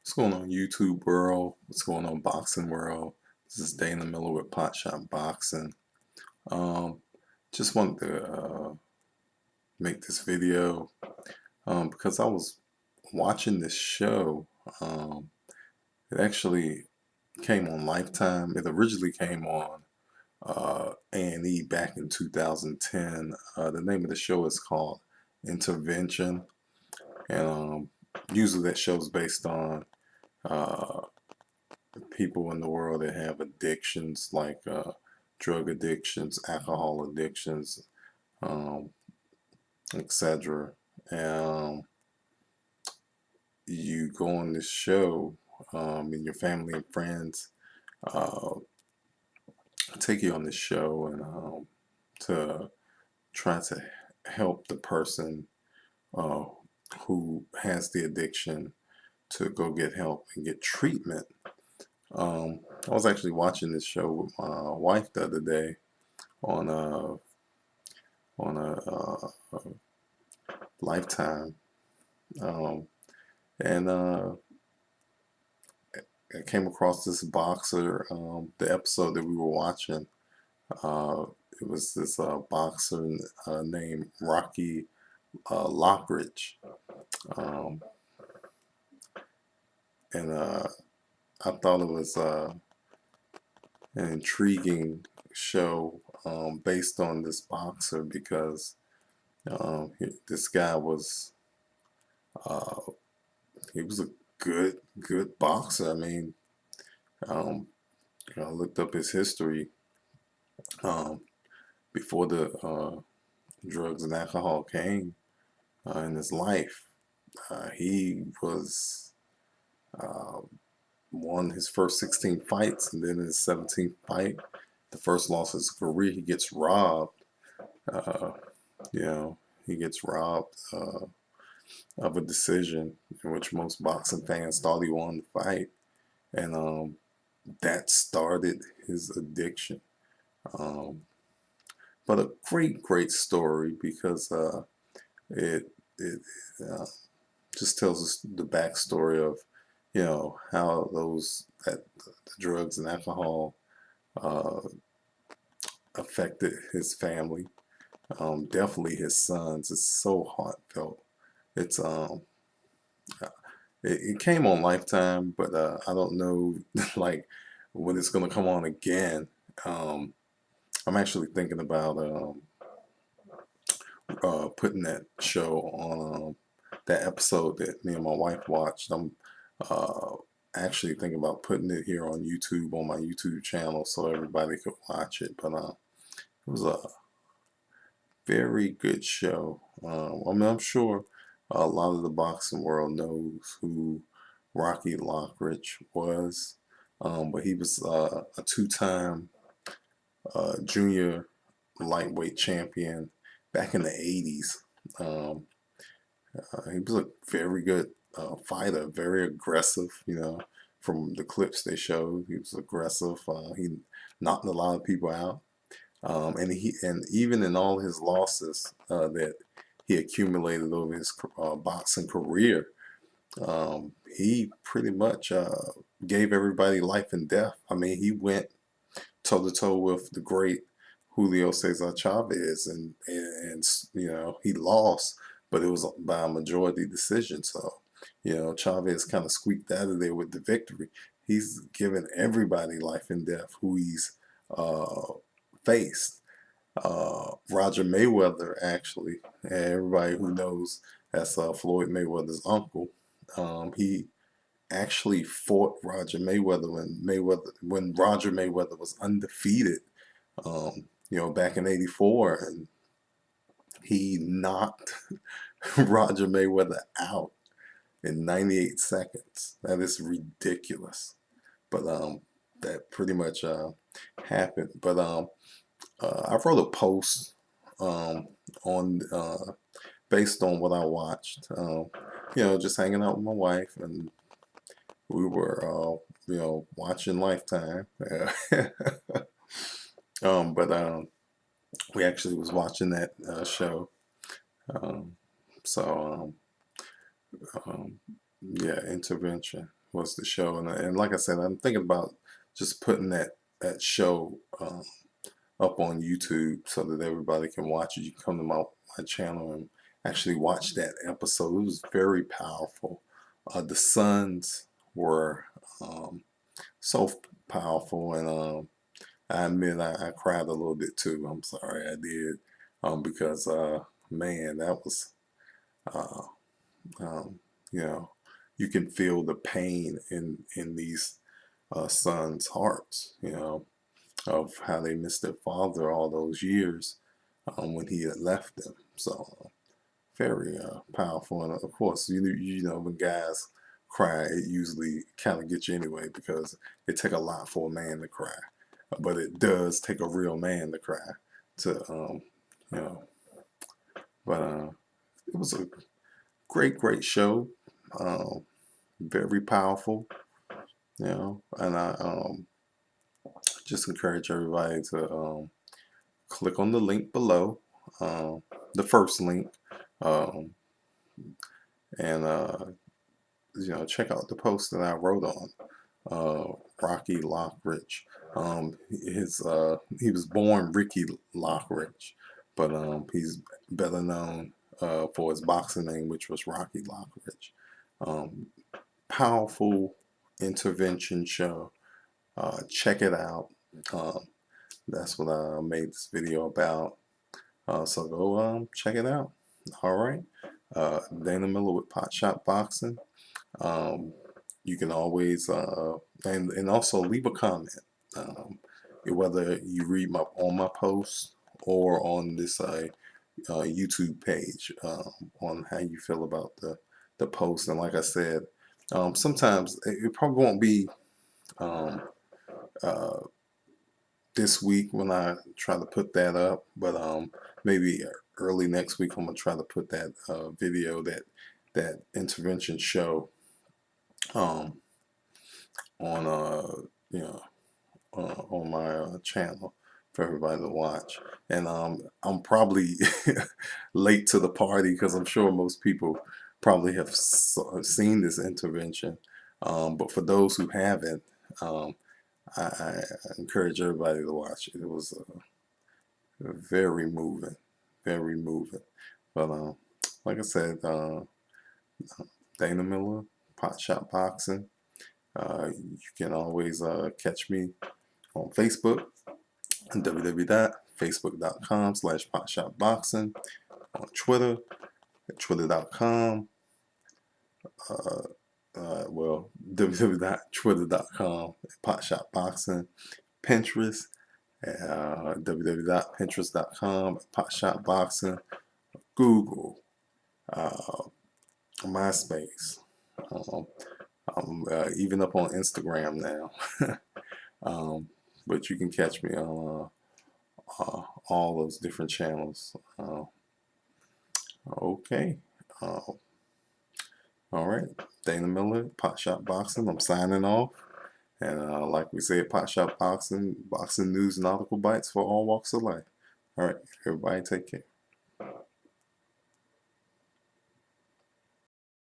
What's going on, YouTube world? What's going on, boxing world? This is Dana Miller with Pot Shot Boxing. Um, just wanted to make this video because I was watching this show. Um, it actually came on Lifetime. It originally came on A&E back in 2010. The name of the show is called Intervention, and usually that show is based on uh, people in the world that have addictions like drug addictions, alcohol addictions, um, etc. And you go on this show, and your family and friends uh, take you on this show and to try to help the person uh, who has the addiction to go get help and get treatment. I was actually watching this show with my wife the other day on a Lifetime, um, and I came across this boxer. The episode that we were watching, uh, it was this boxer named Rocky Lockridge, um, and I thought it was an intriguing show based on this boxer because this guy was uh, he was a good boxer. I mean, um, I looked up his history um, before the drugs and alcohol came in his life. He was uh, won his first 16 fights, and then his 17th fight, the first loss of his career, he gets robbed. Uh, you know, he gets robbed of a decision in which most boxing fans thought he won the fight, and that started his addiction. Um, but a great story because it uh, just tells us the backstory of how the drugs and alcohol uh, affected his family. Definitely his sons. It's so heartfelt. It's it came on Lifetime, but I don't know like when it's gonna come on again. Um, I'm actually thinking about putting that show on that episode that me and my wife watched. I'm uh, actually thinking about putting it here on YouTube on my YouTube channel so everybody could watch it. But it was a very good show. I mean, I'm sure a lot of the boxing world knows who Rocky Lockridge was, but he was a two-time junior lightweight champion back in the 80s. Um, he was a very good fighter, very aggressive. From the clips they showed, he was aggressive. He knocked a lot of people out, and even in all his losses that he accumulated over his boxing career, he pretty much gave everybody life and death. I mean, he went toe to toe with the great Julio Cesar Chavez, and he lost, but it was by a majority decision. So Chavez kind of squeaked out of there with the victory. He's given everybody life and death who he's faced. Roger Mayweather, actually, and everybody who knows that's Floyd Mayweather's uncle. He actually fought Roger Mayweather when Roger Mayweather was undefeated. Back in '84, and he knocked Roger Mayweather out in 98 seconds. That is ridiculous, but that pretty much happened. But I wrote a post on based on what I watched. Just hanging out with my wife, and we were watching Lifetime. But we actually was watching that show. Um, so yeah, Intervention. was the show, and like I said, I'm thinking about just putting that show up on YouTube so that everybody can watch it. You can come to my channel and actually watch that episode. It was very powerful. The sons were so powerful, and I admit I cried a little bit too. I'm sorry, I did, because man, that was uh, um, you know, you can feel the pain in these sons' hearts, of how they missed their father all those years when he had left them. So very powerful, and of course, you know when guys cry, it usually kind of gets you anyway because it take a lot for a man to cry, but it does take a real man to cry to you know. But it was a great show, um, very powerful, and I just encourage everybody to click on the link below, the first link, um, and check out the post that I wrote on Rocky Lockridge. He was born Ricky Lockridge, but he's better known for his boxing name, which was Rocky Lockridge. Um, Powerful intervention show. Check it out. Um, that's what I made this video about. So go check it out. All right. Dana Miller with Pot Shot Boxing. Um, you can always and also leave a comment, whether you read all my posts or on this YouTube page, on how you feel about the post. And like I said, sometimes it probably won't be um, uh, this week when I try to put that up, but maybe early next week I'm gonna try to put that video, that intervention show, um, on you know on my channel for everybody to watch. And I'm probably late to the party because I'm sure most people probably have seen this intervention, but for those who haven't, I encourage everybody to watch it. It was very moving, very moving. But like I said, Dana Miller, Pot Shot Boxing. You can always catch me on Facebook, www.facebook.com/potshotboxing, on Twitter, at twitter.com, www.twitter.com, potshotboxing, Pinterest, www.pinterest.com, potshotboxing, Google, uh, MySpace. I'm even up on Instagram now. But you can catch me on all those different channels. Okay. All right. Dana Miller, Pot Shot Boxing. I'm signing off. And like we said, Pot Shot Boxing, boxing news and nautical bites for all walks of life. All right. Everybody take care.